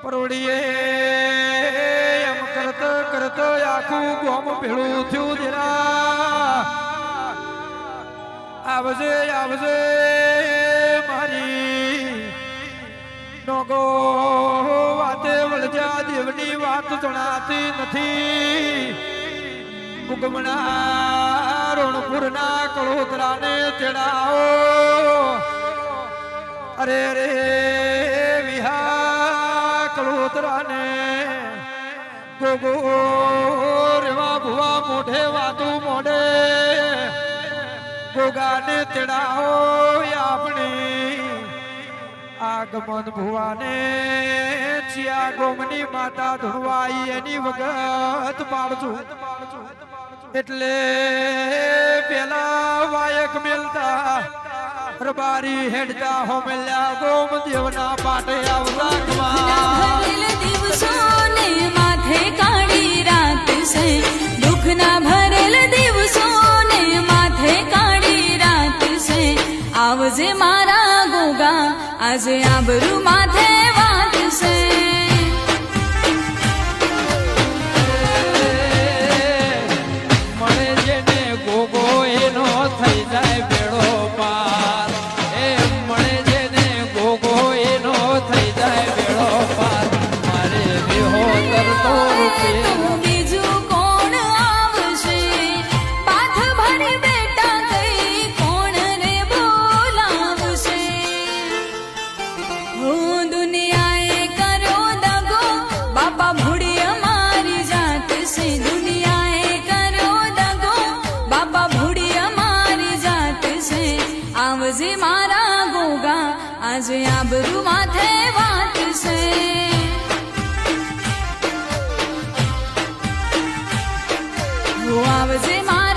પરોડીએ એમ કરત કરત આખું ગોમ ભેળું થયું દેરા આવજે આવજે મારી નોગો વાતે વળજા દેવની વાત જણાતી નથી ઉગમણા રોણપુરના કળોતરાને તેડાઓ અરે રે વિહા કળોતરાને ગોગો રેવા ભુવા મોઢે વાતું મોઢે ગોગાને તેડાઓ આપણી આગમન ભુવાને ચિયા ગોમની માતા ધુણવાઈ એની વગત પાડશું એટલે પેલા વાયક મેલતા રબારી હેડતા હો મેલ્યા ગોમ દેવના પાટે આવતા દિવસો ને માથે કાળી રાત છે દુઃખના ભરેલ દિવસો ને માથે કાળી રાત છે આવજે મારા ગોગા આજે આબરૂ માથે વાત છે મળે જેને ગોગો એનો થઈ જાય બેડો પાર એ મળે જેને ગોગો એનો થઈ જાય બેડો પાર મારે બેહો તરતો રૂપે બીજું કોણ આવશે પાથ ભરી બેટા કઈ કોણ રે બોલાવશે હું દુનિયાએ કર્યો દગો બાપા ભૂડી અમારી જાત છે દુનિયાએ કર્યો દગો બાપા ભૂડી અમારી જાત છે આવજે મારા ગોગા આજે આબરૂ માથે વાત છે આવજે મારા